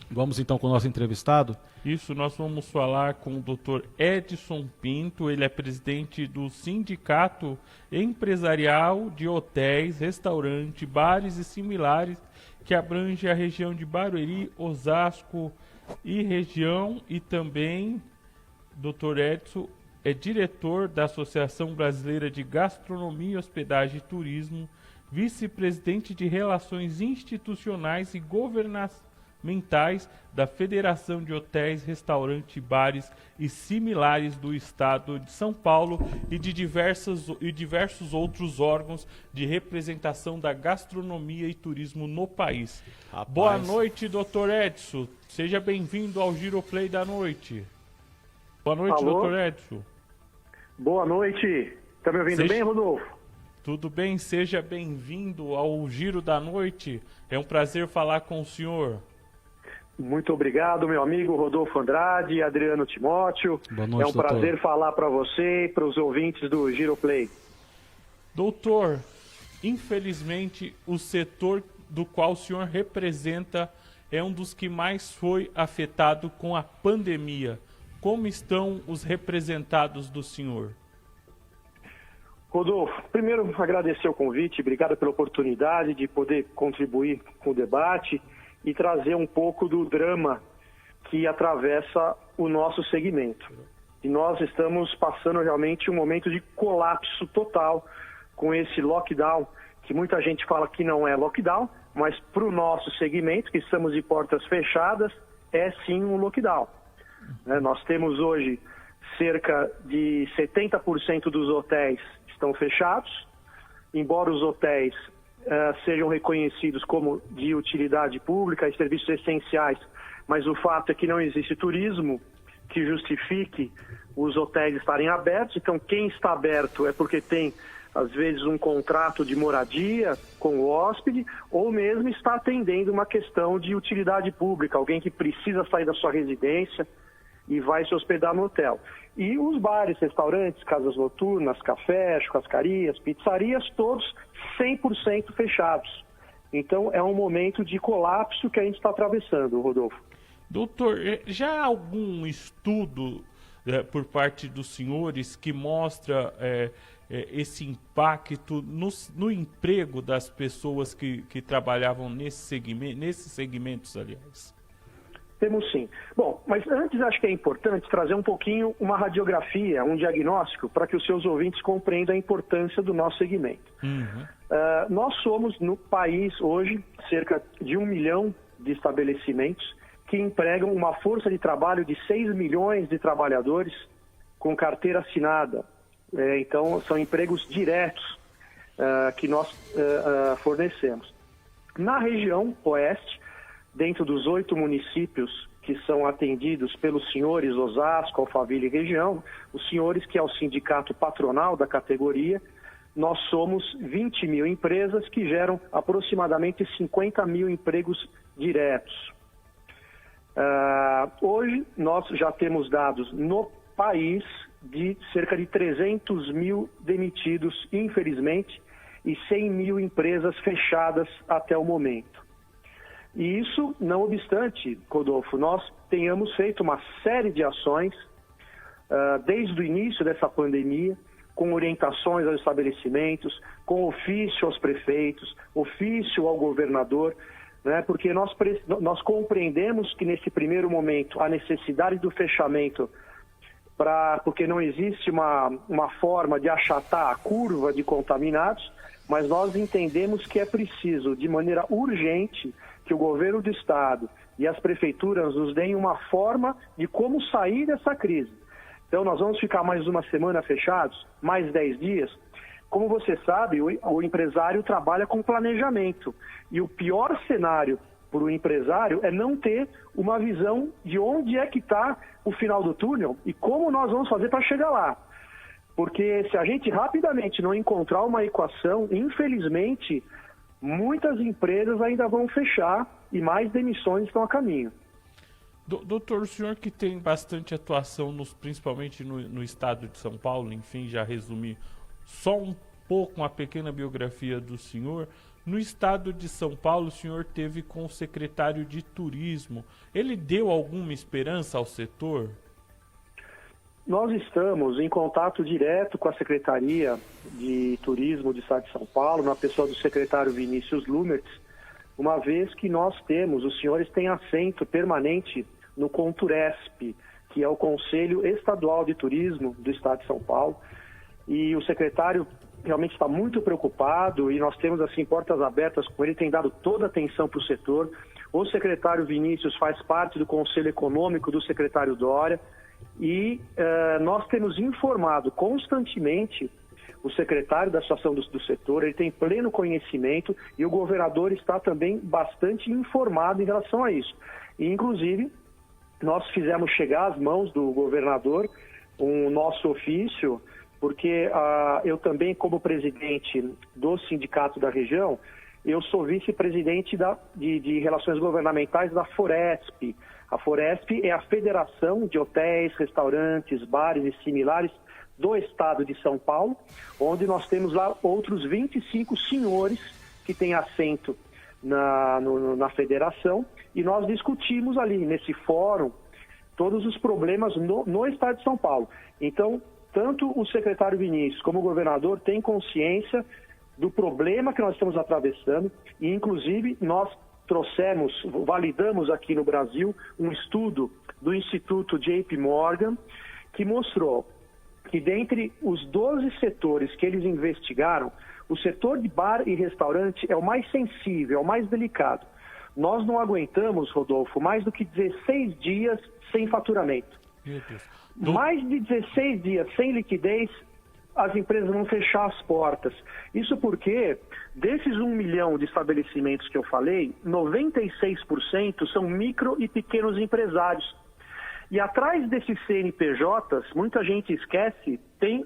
Vamos então com o nosso entrevistado. Isso, nós vamos falar com o Dr. Edson Pinto, ele é presidente do Sindicato Empresarial de Hotéis, Restaurantes, Bares e Similares, que abrange a região de Barueri, Osasco e região, e também Dr. Edson é diretor da Associação Brasileira de Gastronomia, Hospedagem e Turismo, vice-presidente de Relações Institucionais e Governamentais da Federação de Hotéis, Restaurantes, Bares e Similares do Estado de São Paulo e de diversos outros órgãos de representação da gastronomia e turismo no país. Rapaz. Boa noite, Dr. Edson. Seja bem-vindo ao Giroplay da noite. Boa noite, Alô? Dr. Edson. Boa noite. Tá me ouvindo bem, Rodolfo? Tudo bem? Seja bem-vindo ao Giro da Noite. É um prazer falar com o senhor. Muito obrigado, meu amigo Rodolfo Andrade, Adriano Timóteo. Boa noite, é um doutor. prazer falar para você e para os ouvintes do Giroplay. Doutor, infelizmente o setor do qual o senhor representa é um dos que mais foi afetado com a pandemia. Como estão os representados do senhor? Rodolfo, primeiro agradecer o convite, obrigado pela oportunidade de poder contribuir com o debate e trazer um pouco do drama que atravessa o nosso segmento. E nós estamos passando realmente um momento de colapso total com esse lockdown, que muita gente fala que não é lockdown, mas para o nosso segmento, que estamos de portas fechadas, é sim um lockdown. Nós temos hoje cerca de 70% dos hotéis estão fechados, embora os hotéis sejam reconhecidos como de utilidade pública e serviços essenciais, mas o fato é que não existe turismo que justifique os hotéis estarem abertos. Então, quem está aberto é porque tem, às vezes, um contrato de moradia com o hóspede, ou mesmo está atendendo uma questão de utilidade pública, alguém que precisa sair da sua residência e vai se hospedar no hotel. E os bares, restaurantes, casas noturnas, cafés, churrascarias, pizzarias, todos 100% fechados. Então é um momento de colapso que a gente está atravessando, Rodolfo. Doutor, já há algum estudo por parte dos senhores que mostra esse impacto no emprego das pessoas que trabalhavam nesses segmentos, aliás? Temos sim. Bom, mas antes acho que é importante trazer um pouquinho uma radiografia, um diagnóstico, para que os seus ouvintes compreendam a importância do nosso segmento. Uhum. Nós somos, no país, hoje, cerca de 1 milhão de estabelecimentos que empregam uma força de trabalho de 6 milhões de trabalhadores com carteira assinada. Então, são empregos diretos que nós fornecemos. Na região oeste, dentro dos 8 municípios que são atendidos pelos senhores Osasco, Alphaville e região, os senhores que é o sindicato patronal da categoria, nós somos 20 mil empresas que geram aproximadamente 50 mil empregos diretos. Hoje, nós já temos dados no país de cerca de 300 mil demitidos, infelizmente, e 100 mil empresas fechadas até o momento. E isso, não obstante, Rodolfo, nós tenhamos feito uma série de ações desde o início dessa pandemia, com orientações aos estabelecimentos, com ofício aos prefeitos, ofício ao governador, né, porque nós compreendemos que nesse primeiro momento a necessidade do fechamento, porque não existe uma forma de achatar a curva de contaminados, mas nós entendemos que é preciso, de maneira urgente, que o governo do estado e as prefeituras nos deem uma forma de como sair dessa crise. Então nós vamos ficar mais uma semana fechados, mais 10 dias. Como você sabe, o empresário trabalha com planejamento. E o pior cenário para o empresário é não ter uma visão de onde é que está o final do túnel e como nós vamos fazer para chegar lá. Porque se a gente rapidamente não encontrar uma equação, infelizmente, muitas empresas ainda vão fechar e mais demissões estão a caminho. Doutor, o senhor que tem bastante atuação, principalmente no estado de São Paulo, enfim, já resumi só um pouco, uma pequena biografia do senhor, No estado de São Paulo, o senhor teve com o secretário de Turismo. Ele deu alguma esperança ao setor? Nós estamos em contato direto com a Secretaria de Turismo do Estado de São Paulo, na pessoa do secretário Vinícius Lumertz, uma vez que nós temos, os senhores têm assento permanente no CONTURESP, que é o Conselho Estadual de Turismo do Estado de São Paulo, e o secretário realmente está muito preocupado e nós temos assim portas abertas com ele, tem dado toda a atenção para o setor. O secretário Vinícius faz parte do Conselho Econômico do secretário Dória e nós temos informado constantemente o secretário da situação do setor, ele tem pleno conhecimento e o governador está também bastante informado em relação a isso. E, inclusive, nós fizemos chegar às mãos do governador um nosso ofício, porque eu também, como presidente do sindicato da região, eu sou vice-presidente de Relações Governamentais da Foresp. A Foresp é a Federação de Hotéis, Restaurantes, Bares e Similares do Estado de São Paulo, onde nós temos lá outros 25 senhores que têm assento na federação, e nós discutimos ali, nesse fórum, todos os problemas no Estado de São Paulo. Então, tanto o secretário Vinícius como o governador têm consciência do problema que nós estamos atravessando e, inclusive, nós validamos aqui no Brasil um estudo do Instituto JP Morgan que mostrou que dentre os 12 setores que eles investigaram, o setor de bar e restaurante é o mais sensível, é o mais delicado. Nós não aguentamos, Rodolfo, mais do que 16 dias sem faturamento. Meu Deus. Mais de 16 dias sem liquidez, as empresas vão fechar as portas. Isso porque, desses 1 milhão de estabelecimentos que eu falei, 96% são micro e pequenos empresários. E atrás desses CNPJs, muita gente esquece, tem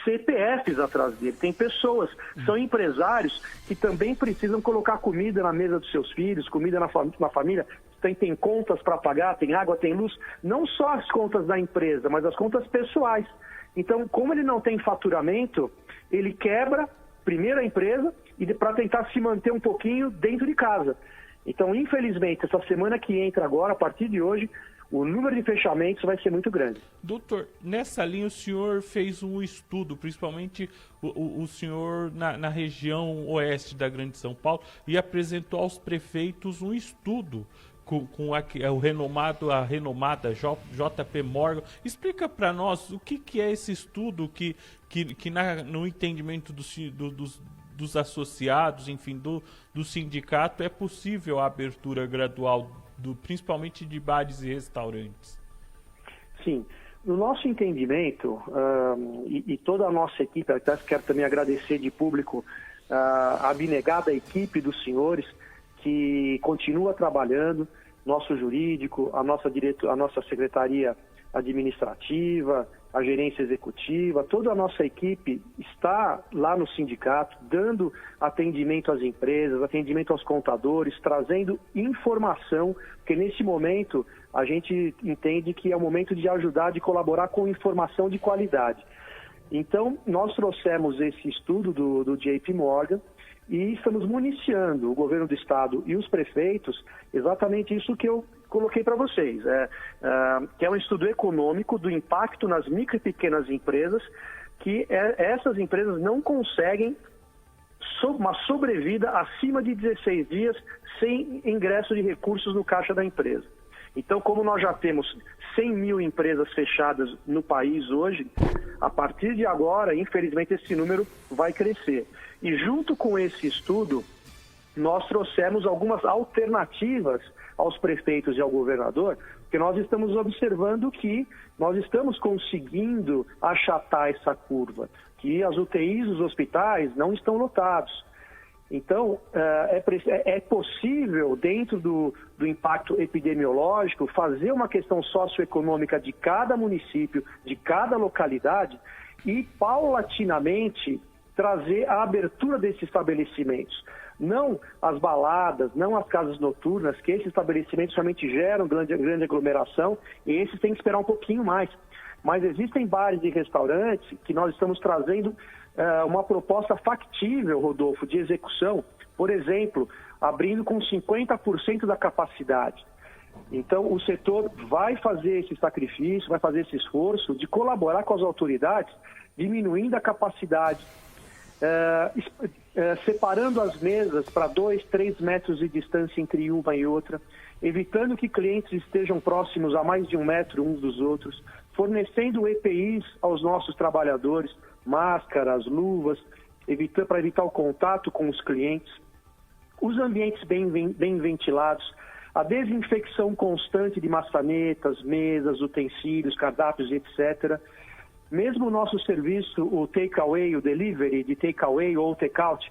CPFs atrás dele, tem pessoas, são empresários que também precisam colocar comida na mesa dos seus filhos, comida na família, tem contas para pagar, tem água, tem luz, não só as contas da empresa, mas as contas pessoais. Então, como ele não tem faturamento, ele quebra primeiro a empresa e para tentar se manter um pouquinho dentro de casa. Então, infelizmente, essa semana que entra agora, a partir de hoje, o número de fechamentos vai ser muito grande. Doutor, nessa linha o senhor fez um estudo, principalmente o senhor na região oeste da Grande São Paulo, e apresentou aos prefeitos um estudo com a renomada JP Morgan. Explica para nós o que é esse estudo que no entendimento dos associados, enfim, do sindicato, é possível a abertura gradual principalmente de bares e restaurantes. Sim, no nosso entendimento, e toda a nossa equipe, até quero também agradecer de público a abnegada equipe dos senhores que continua trabalhando, nosso jurídico, a nossa secretaria administrativa, a gerência executiva, toda a nossa equipe está lá no sindicato, dando atendimento às empresas, atendimento aos contadores, trazendo informação, porque nesse momento a gente entende que é o momento de ajudar, de colaborar com informação de qualidade. Então, nós trouxemos esse estudo do JP Morgan e estamos municiando o governo do estado e os prefeitos exatamente isso que eu coloquei para vocês, que é um estudo econômico do impacto nas micro e pequenas empresas, que essas empresas não conseguem uma sobrevida acima de 16 dias sem ingresso de recursos no caixa da empresa. Então, como nós já temos 100 mil empresas fechadas no país hoje, a partir de agora, infelizmente, esse número vai crescer. E junto com esse estudo, nós trouxemos algumas alternativas aos prefeitos e ao governador, porque nós estamos observando que nós estamos conseguindo achatar essa curva, que as UTIs dos hospitais não estão lotados. Então, é possível, dentro do impacto epidemiológico, fazer uma questão socioeconômica de cada município, de cada localidade e, paulatinamente, trazer a abertura desses estabelecimentos. Não as baladas, não as casas noturnas, que esses estabelecimentos realmente geram grande aglomeração e esses têm que esperar um pouquinho mais. Mas existem bares e restaurantes que nós estamos trazendo uma proposta factível, Rodolfo, de execução, Por exemplo, abrindo com 50% da capacidade. Então, o setor vai fazer esse sacrifício, vai fazer esse esforço de colaborar com as autoridades, diminuindo a capacidade, separando as mesas para 2, 3 metros de distância entre uma e outra, evitando que clientes estejam próximos a mais de 1 metro uns dos outros, fornecendo EPIs aos nossos trabalhadores, máscaras, luvas, para evitar o contato com os clientes, os ambientes bem ventilados, a desinfecção constante de maçanetas, mesas, utensílios, cardápios, etc. Mesmo o nosso serviço, o takeaway, o delivery de takeaway ou take-out,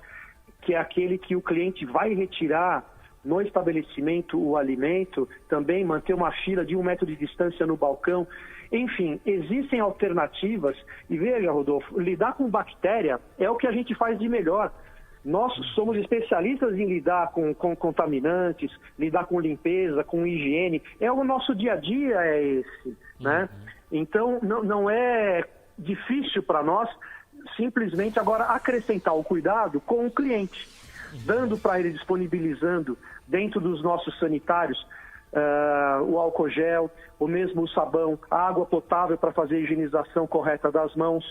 que é aquele que o cliente vai retirar no estabelecimento o alimento, também manter uma fila de 1 metro de distância no balcão. Enfim, existem alternativas. E veja, Rodolfo, lidar com bactéria é o que a gente faz de melhor. Nós somos especialistas em lidar com contaminantes, lidar com limpeza, com higiene. O nosso dia a dia é esse, né? Então, não é difícil para nós simplesmente agora acrescentar o cuidado com o cliente, dando para ele, disponibilizando dentro dos nossos sanitários o álcool gel, ou mesmo o sabão, a água potável para fazer a higienização correta das mãos.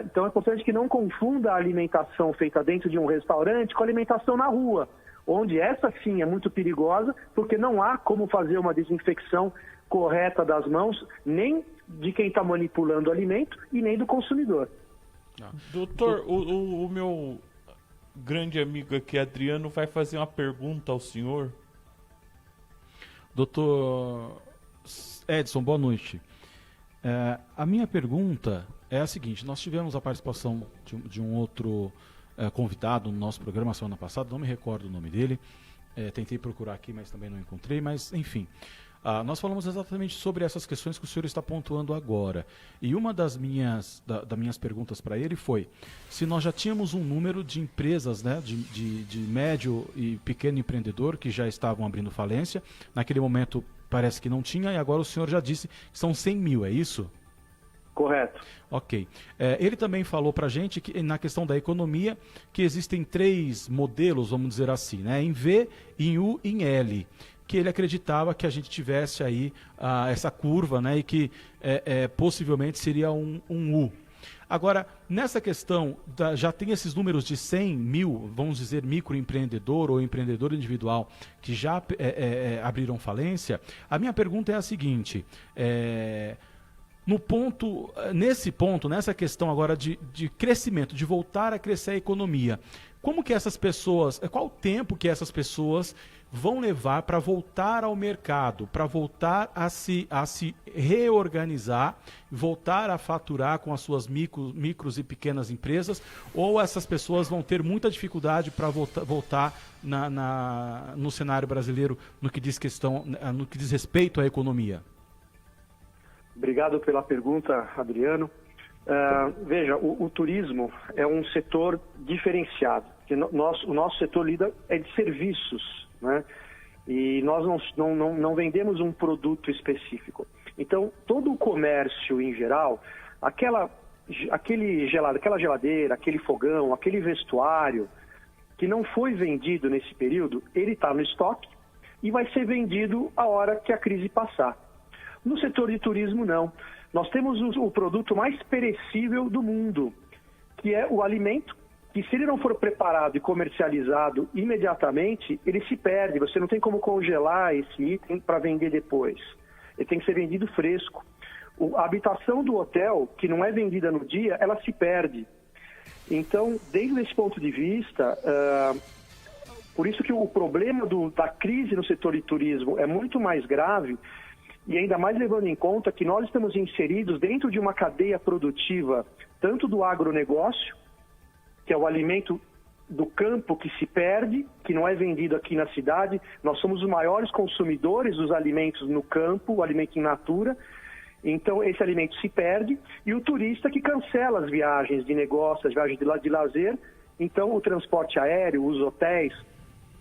Então é importante que não confunda a alimentação feita dentro de um restaurante com a alimentação na rua, onde essa sim é muito perigosa, porque não há como fazer uma desinfecção correta das mãos, nem de quem está manipulando o alimento e nem do consumidor. Doutor, o meu grande amigo aqui, Adriano, vai fazer uma pergunta ao senhor. Doutor Edson, boa noite. A minha pergunta é a seguinte: nós tivemos a participação de um outro convidado no nosso programa semana passada, não me recordo o nome dele, tentei procurar aqui, mas também não encontrei, mas enfim. Nós falamos exatamente sobre essas questões que o senhor está pontuando agora. E uma das minhas perguntas para ele foi se nós já tínhamos um número de empresas, né, de médio e pequeno empreendedor que já estavam abrindo falência. Naquele momento parece que não tinha, e agora o senhor já disse que são 100 mil, é isso? Correto. Ok. Ele também falou para a gente que na questão da economia que existem 3 modelos, vamos dizer assim, né, em V, em U e em L, que ele acreditava que a gente tivesse aí essa curva, né, e que possivelmente seria um U. Agora, nessa questão, já tem esses números de 100 mil, vamos dizer, microempreendedor ou empreendedor individual, que já abriram falência. A minha pergunta é a seguinte: nesse ponto, nessa questão agora de crescimento, de voltar a crescer a economia, como que essas pessoas, qual o tempo que essas pessoas vão levar para voltar ao mercado, para voltar a se reorganizar, voltar a faturar com as suas micros e pequenas empresas, ou essas pessoas vão ter muita dificuldade para voltar no cenário brasileiro no que diz respeito à economia? Obrigado pela pergunta, Adriano. Veja, o turismo é um setor diferenciado. O nosso setor é de serviços, né? E nós não vendemos um produto específico. Então, todo o comércio em geral, aquela geladeira, aquele fogão, aquele vestuário que não foi vendido nesse período, ele está no estoque e vai ser vendido a hora que a crise passar. No setor de turismo, não. Nós temos o produto mais perecível do mundo, que é o alimento, que se ele não for preparado e comercializado imediatamente, ele se perde. Você não tem como congelar esse item para vender depois. Ele tem que ser vendido fresco. A habitação do hotel, que não é vendida no dia, ela se perde. Então, desde esse ponto de vista, por isso que o problema da crise no setor de turismo é muito mais grave, e ainda mais levando em conta que nós estamos inseridos dentro de uma cadeia produtiva, tanto do agronegócio, que é o alimento do campo que se perde, que não é vendido aqui na cidade. Nós somos os maiores consumidores dos alimentos no campo, o alimento in natura. Então, esse alimento se perde. E o turista que cancela as viagens de negócio, as viagens de lazer. Então, o transporte aéreo, os hotéis,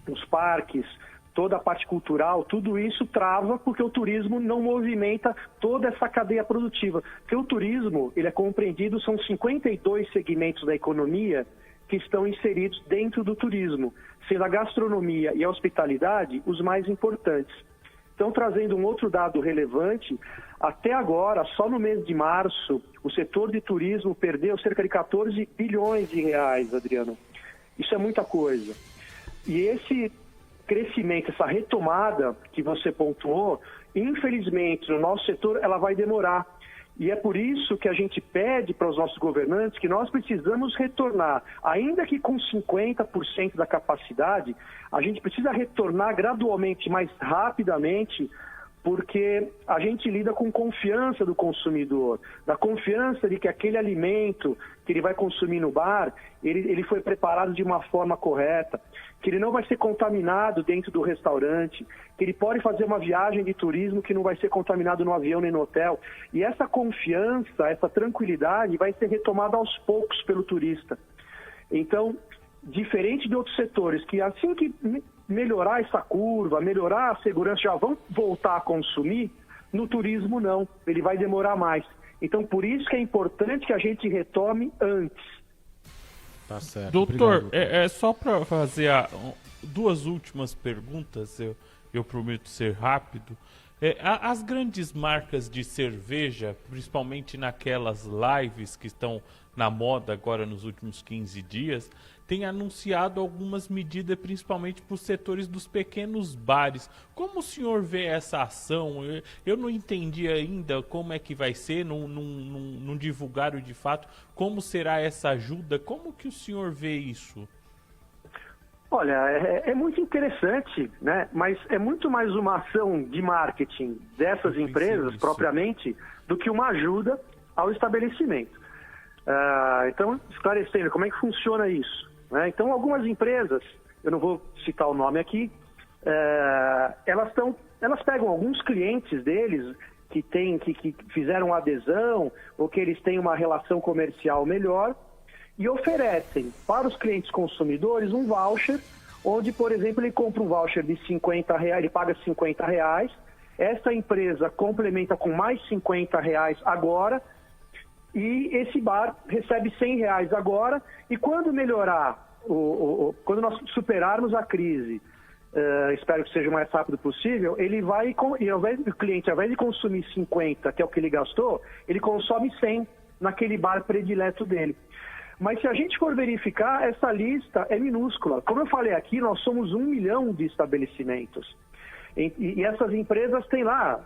os parques, toda a parte cultural, tudo isso trava porque o turismo não movimenta toda essa cadeia produtiva. Porque o turismo, ele é compreendido, são 52 segmentos da economia que estão inseridos dentro do turismo, sendo a gastronomia e a hospitalidade os mais importantes. Então, trazendo um outro dado relevante, até agora, só no mês de março, o setor de turismo perdeu cerca de 14 bilhões de reais, Adriano. Isso é muita coisa. E esse crescimento, essa retomada que você pontuou, infelizmente, no nosso setor, ela vai demorar. E é por isso que a gente pede para os nossos governantes que nós precisamos retornar, ainda que com 50% da capacidade, a gente precisa retornar gradualmente, mais rapidamente, porque a gente lida com confiança do consumidor, da confiança de que aquele alimento que ele vai consumir no bar, ele foi preparado de uma forma correta, que ele não vai ser contaminado dentro do restaurante, que ele pode fazer uma viagem de turismo que não vai ser contaminado no avião nem no hotel. E essa confiança, essa tranquilidade vai ser retomada aos poucos pelo turista. Então, diferente de outros setores, que assim que melhorar essa curva, melhorar a segurança, já vão voltar a consumir, no turismo não, ele vai demorar mais. Então, por isso que é importante que a gente retome antes. Tá certo. Doutor, Obrigado, doutor. é só para fazer duas últimas perguntas, eu prometo ser rápido. As grandes marcas de cerveja, principalmente naquelas lives que estão na moda agora nos últimos 15 dias, têm anunciado algumas medidas, principalmente para os setores dos pequenos bares. Como o senhor vê essa ação? Eu não entendi ainda como é que vai ser, não divulgaram de fato como será essa ajuda. Como que o senhor vê isso? Olha, é muito interessante, né? Mas é muito mais uma ação de marketing dessas empresas, propriamente, do que uma ajuda ao estabelecimento. Então, esclarecendo, como é que funciona isso? Né? Então, algumas empresas, eu não vou citar o nome aqui, elas pegam alguns clientes deles que fizeram adesão ou que eles têm uma relação comercial melhor, e oferecem para os clientes consumidores um voucher, onde, por exemplo, ele compra um voucher de R$50, ele paga R$50, essa empresa complementa com mais R$50 agora, e esse bar recebe R$100 agora, e quando melhorar, quando nós superarmos a crise, espero que seja o mais rápido possível, ele vai, o cliente, ao invés de consumir 50, que é o que ele gastou, ele consome 100 naquele bar predileto dele. Mas se a gente for verificar, essa lista é minúscula. Como eu falei aqui, nós somos 1 milhão de estabelecimentos. E essas empresas têm lá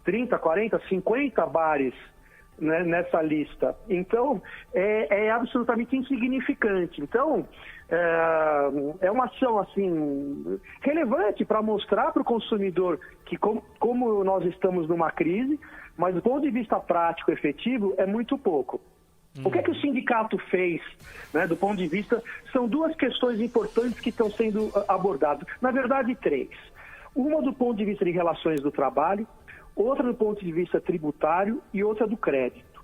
30, 40, 50 bares, né, nessa lista. Então, é absolutamente insignificante. Então, é uma ação assim, relevante para mostrar para o consumidor que como nós estamos numa crise, mas do ponto de vista prático, efetivo, é muito pouco. O que é que o sindicato fez, né, do ponto de vista... São duas questões importantes que estão sendo abordadas. Na verdade, 3. Uma do ponto de vista de relações do trabalho, outra do ponto de vista tributário e outra do crédito.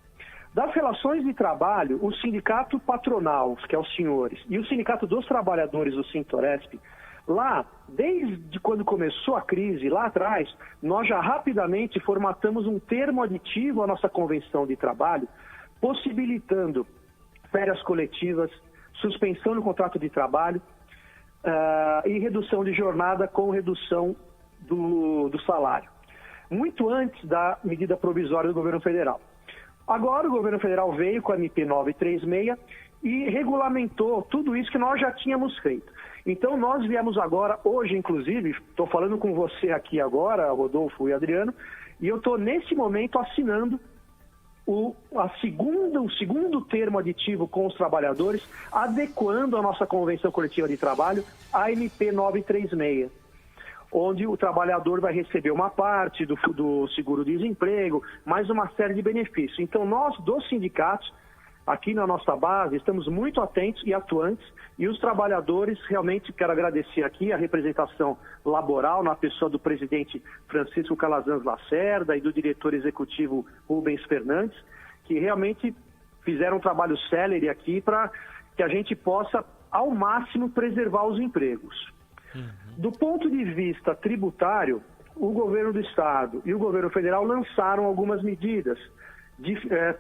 Das relações de trabalho, o sindicato patronal, que é os senhores, e o sindicato dos trabalhadores, o Sintoresp, lá, desde quando começou a crise, lá atrás, nós já rapidamente formatamos um termo aditivo à nossa convenção de trabalho, possibilitando férias coletivas, suspensão do contrato de trabalho e redução de jornada com redução do salário. Muito antes da medida provisória do governo federal. Agora o governo federal veio com a MP 936 e regulamentou tudo isso que nós já tínhamos feito. Então nós viemos agora, hoje inclusive, estou falando com você aqui agora, Rodolfo e Adriano, e eu estou nesse momento assinando o segundo termo aditivo com os trabalhadores, adequando a nossa Convenção Coletiva de Trabalho à MP 936, onde o trabalhador vai receber uma parte do seguro-desemprego, mais uma série de benefícios. Então, nós, dos sindicatos, aqui na nossa base, estamos muito atentos e atuantes, e os trabalhadores, realmente, quero agradecer aqui a representação laboral na pessoa do presidente Francisco Calazans Lacerda e do diretor executivo Rubens Fernandes, que realmente fizeram um trabalho célere aqui para que a gente possa, ao máximo, preservar os empregos. Do ponto de vista tributário, o governo do Estado e o governo federal lançaram algumas medidas,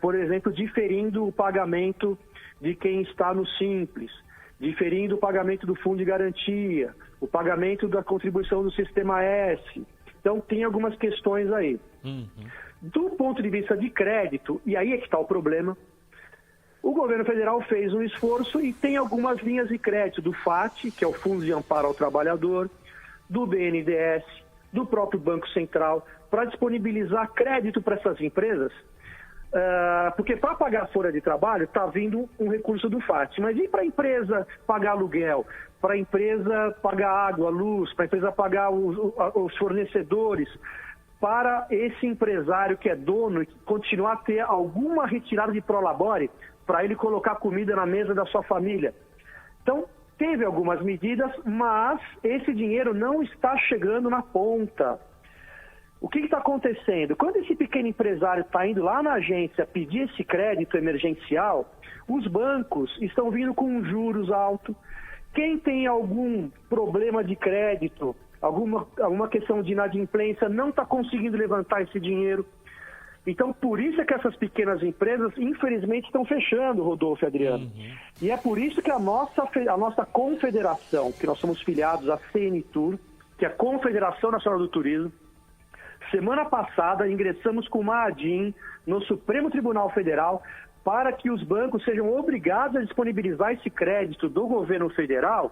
por exemplo, diferindo o pagamento de quem está no Simples, diferindo o pagamento do fundo de garantia, o pagamento da contribuição do Sistema S. Então, tem algumas questões aí. Do ponto de vista de crédito, e aí é que está o problema, o governo federal fez um esforço e tem algumas linhas de crédito do FAT, que é o Fundo de Amparo ao Trabalhador, do BNDES, do próprio Banco Central, para disponibilizar crédito para essas empresas, porque para pagar a folha de trabalho está vindo um recurso do FAT, mas e para a empresa pagar aluguel, para a empresa pagar água, luz, para a empresa pagar os fornecedores, para esse empresário que é dono e continuar a ter alguma retirada de prolabore para ele colocar comida na mesa da sua família. Então, teve algumas medidas, mas esse dinheiro não está chegando na ponta. O que está acontecendo? Quando esse pequeno empresário está indo lá na agência pedir esse crédito emergencial, os bancos estão vindo com juros altos. Quem tem algum problema de crédito, alguma questão de inadimplência, não está conseguindo levantar esse dinheiro. Então, por isso é que essas pequenas empresas, infelizmente, estão fechando, Rodolfo e Adriano. E é por isso que a nossa confederação, que nós somos filiados à CNTUR, que é a Confederação Nacional do Turismo, semana passada ingressamos com uma ADIM no Supremo Tribunal Federal para que os bancos sejam obrigados a disponibilizar esse crédito do governo federal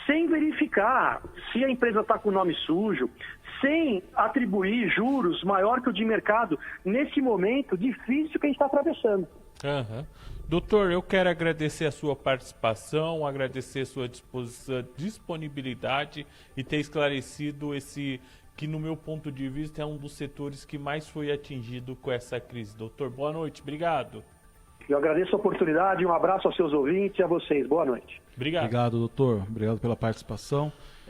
sem verificar se a empresa está com o nome sujo, sem atribuir juros maior que o de mercado, nesse momento difícil que a gente está atravessando. Doutor, eu quero agradecer a sua participação, agradecer a sua disponibilidade e ter esclarecido esse que, no meu ponto de vista, é um dos setores que mais foi atingido com essa crise. Doutor, boa noite, obrigado. Eu agradeço a oportunidade, um abraço aos seus ouvintes e a vocês. Boa noite. Obrigado. Obrigado, doutor. Obrigado pela participação.